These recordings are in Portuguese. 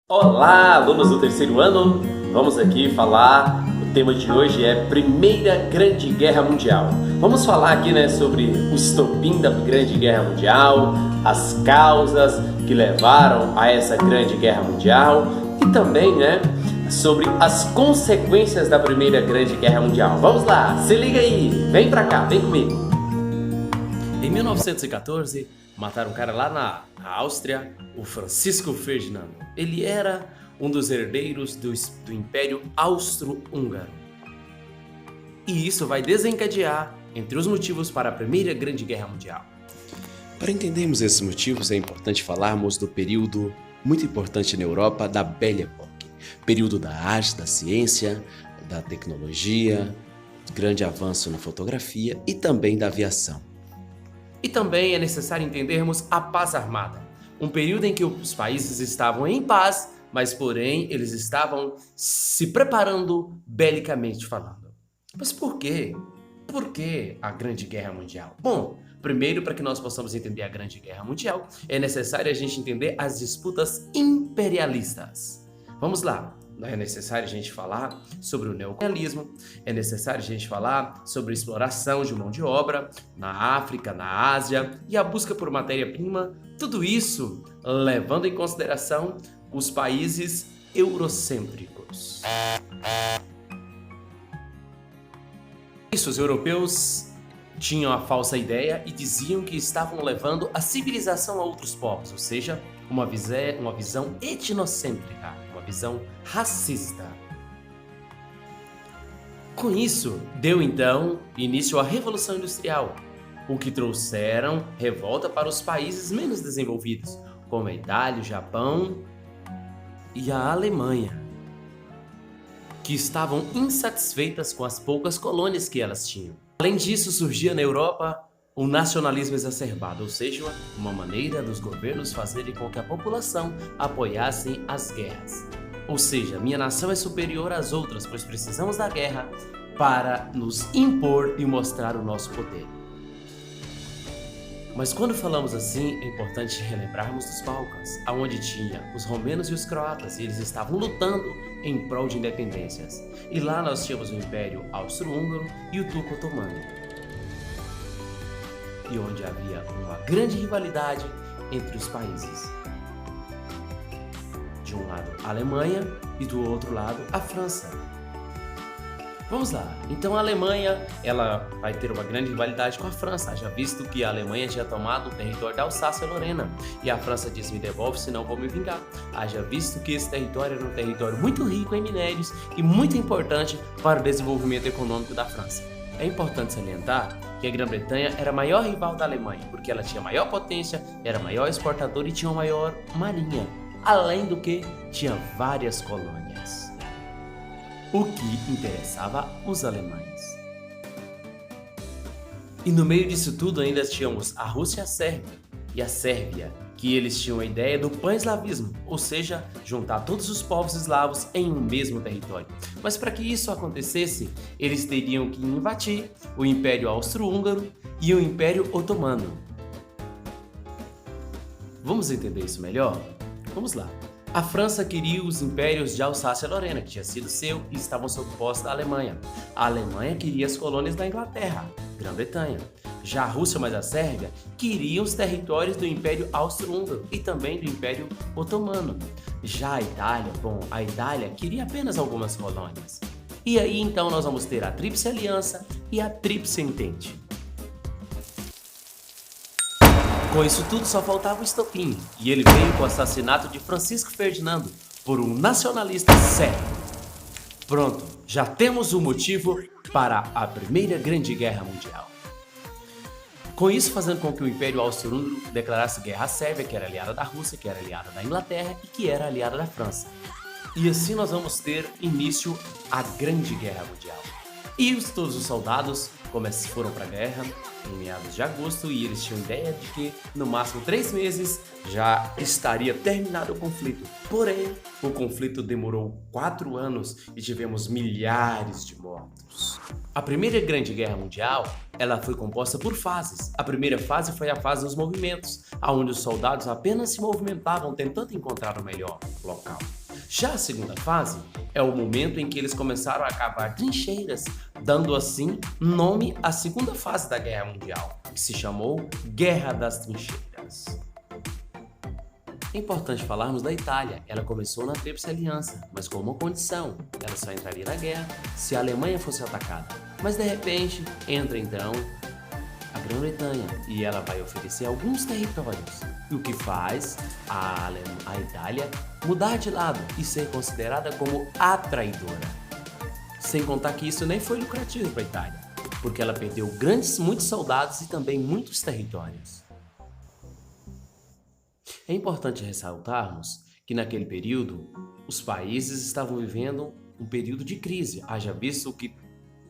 Olá, alunos do terceiro ano! Vamos aqui falar, o tema de hoje é Primeira Grande Guerra Mundial. Vamos falar aqui sobre o estopim da Grande Guerra Mundial, as causas que levaram a essa Grande Guerra Mundial e também sobre as consequências da Primeira Grande Guerra Mundial. Vamos lá, se liga aí, vem pra cá, vem comigo! Em 1914, mataram um cara lá na Áustria, o Francisco Ferdinando. Ele era um dos herdeiros do Império Austro-Húngaro. E isso vai desencadear entre os motivos para a Primeira Grande Guerra Mundial. Para entendermos esses motivos, é importante falarmos do período muito importante na Europa da Belle Époque. Período da arte, da ciência, da tecnologia, grande avanço na fotografia e também da aviação. E também é necessário entendermos a paz armada, um período em que os países estavam em paz, mas porém eles estavam se preparando belicamente falando. Mas por quê? Por que a Grande Guerra Mundial? Bom, primeiro, para que nós possamos entender a Grande Guerra Mundial, é necessário a gente entender as disputas imperialistas. Vamos lá. É necessário a gente falar sobre o neocolonialismo, é necessário a gente falar sobre a exploração de mão de obra na África, na Ásia e a busca por matéria-prima, tudo isso levando em consideração os países eurocêntricos. Os europeus tinham a falsa ideia e diziam que estavam levando a civilização a outros povos, ou seja, uma visão etnocêntrica, uma visão racista. Com isso, deu então início à Revolução Industrial, o que trouxeram revolta para os países menos desenvolvidos, como a Itália, o Japão e a Alemanha, que estavam insatisfeitas com as poucas colônias que elas tinham. Além disso, surgia na Europa o nacionalismo exacerbado, ou seja, uma maneira dos governos fazerem com que a população apoiasse as guerras. Ou seja, minha nação é superior às outras, pois precisamos da guerra para nos impor e mostrar o nosso poder. Mas quando falamos assim, é importante relembrarmos dos Balcãs, onde tinha os romenos e os croatas, e eles estavam lutando em prol de independências. E lá nós tínhamos o Império Austro-Húngaro e o Turco Otomano, e onde havia uma grande rivalidade entre os países. De um lado a Alemanha e do outro lado a França. Vamos lá, então a Alemanha ela vai ter uma grande rivalidade com a França, haja visto que a Alemanha tinha tomado o território da Alsácia-Lorena e a França disse: me devolve, senão vou me vingar. Haja visto que esse território era um território muito rico em minérios e muito importante para o desenvolvimento econômico da França. É importante salientar que a Grã-Bretanha era a maior rival da Alemanha, porque ela tinha maior potência, era maior exportadora e tinha uma maior marinha, além do que tinha várias colônias, o que interessava os alemães. E no meio disso tudo ainda tínhamos a Rússia e a Sérvia, que eles tinham a ideia do pan-eslavismo, ou seja, juntar todos os povos eslavos em um mesmo território. Mas para que isso acontecesse, eles teriam que invadir o Império Austro-Húngaro e o Império Otomano. Vamos entender isso melhor? Vamos lá. A França queria os impérios de Alsácia-Lorena, que tinha sido seu e estavam sob posse da Alemanha. A Alemanha queria as colônias da Inglaterra, Grã-Bretanha. Já a Rússia mais a Sérvia queriam os territórios do Império Austro-Húngaro e também do Império Otomano. Já a Itália queria apenas algumas colônias. E aí então nós vamos ter a Tríplice Aliança e a Tríplice Entente. Com isso tudo só faltava o estopim, e ele veio com o assassinato de Francisco Ferdinando por um nacionalista sérvio. Pronto, já temos o motivo para a Primeira Grande Guerra Mundial. Com isso, fazendo com que o Império Austro-Húngaro declarasse guerra à Sérvia, que era aliada da Rússia, que era aliada da Inglaterra e que era aliada da França. E assim nós vamos ter início a Grande Guerra Mundial. E todos os soldados foram para a guerra em meados de agosto e eles tinham ideia de que no máximo 3 meses já estaria terminado o conflito. Porém, o conflito demorou 4 anos e tivemos milhares de mortos. A Primeira Grande Guerra Mundial, ela foi composta por fases. A primeira fase foi a fase dos movimentos, onde os soldados apenas se movimentavam tentando encontrar o melhor local. Já a segunda fase é o momento em que eles começaram a cavar trincheiras, dando assim nome à segunda fase da Guerra Mundial, que se chamou Guerra das Trincheiras. É importante falarmos da Itália. Ela começou na Tríplice Aliança, mas com uma condição: ela só entraria na guerra se a Alemanha fosse atacada. Mas de repente entra então a Grã-Bretanha e ela vai oferecer alguns territórios, o que faz a Itália mudar de lado e ser considerada como a traidora. Sem contar que isso nem foi lucrativo para a Itália, porque ela perdeu muitos soldados e também muitos territórios. É importante ressaltarmos que naquele período os países estavam vivendo um período de crise, haja visto que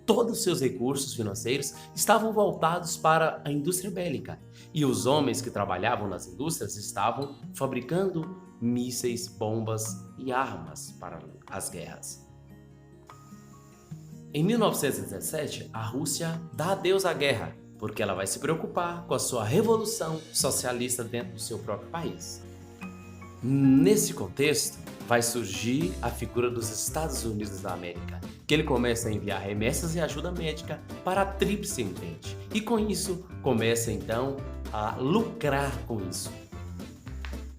todos os seus recursos financeiros estavam voltados para a indústria bélica e os homens que trabalhavam nas indústrias estavam fabricando mísseis, bombas e armas para as guerras. Em 1917, a Rússia dá adeus à guerra, porque ela vai se preocupar com a sua revolução socialista dentro do seu próprio país. Nesse contexto, vai surgir a figura dos Estados Unidos da América, que ele começa a enviar remessas e ajuda médica para a Tríplice Entente, e com isso começa então a lucrar com isso.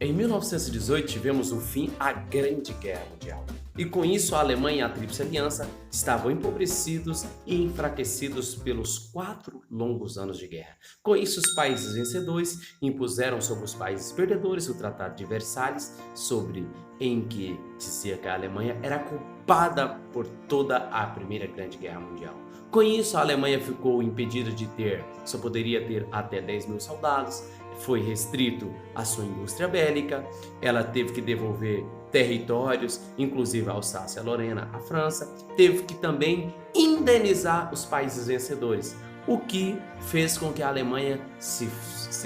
Em 1918 tivemos o fim à Grande Guerra Mundial. E com isso a Alemanha e a Tríplice Aliança estavam empobrecidos e enfraquecidos pelos 4 longos anos de guerra. Com isso os países vencedores impuseram sobre os países perdedores o Tratado de Versalhes, em que dizia que a Alemanha era culpada por toda a Primeira Grande Guerra Mundial. Com isso a Alemanha ficou impedida de só poderia ter até 10 mil soldados, foi restrito à sua indústria bélica, ela teve que devolver territórios, inclusive a Alsácia, a Lorena, a França, teve que também indenizar os países vencedores, o que fez com que a Alemanha se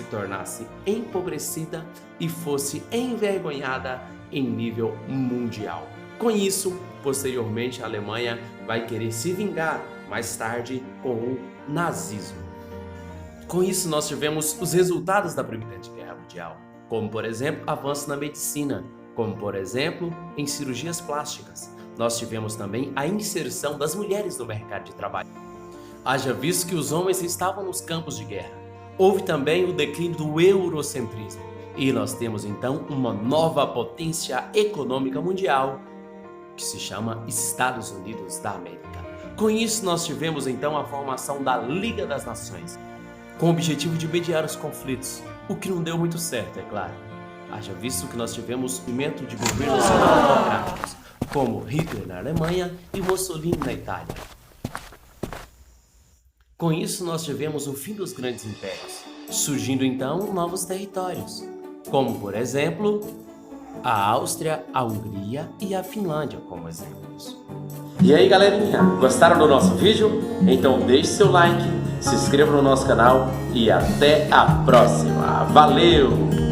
tornasse empobrecida e fosse envergonhada em nível mundial. Com isso, posteriormente, a Alemanha vai querer se vingar mais tarde com o nazismo. Com isso, nós tivemos os resultados da Primeira Guerra Mundial, como, por exemplo, avanços na medicina, como, por exemplo, em cirurgias plásticas. Nós tivemos também a inserção das mulheres no mercado de trabalho. Haja visto que os homens estavam nos campos de guerra. Houve também o declínio do eurocentrismo. E nós temos, então, uma nova potência econômica mundial, que se chama Estados Unidos da América. Com isso, nós tivemos, então, a formação da Liga das Nações, com o objetivo de mediar os conflitos, o que não deu muito certo, é claro. Haja visto que nós tivemos o surgimento de governos democráticos, como Hitler na Alemanha e Mussolini na Itália. Com isso, nós tivemos o fim dos grandes impérios, surgindo então novos territórios, como, por exemplo, a Áustria, a Hungria e a Finlândia, como exemplos. E aí, galerinha, gostaram do nosso vídeo? Então deixe seu like, se inscreva no nosso canal e até a próxima. Valeu!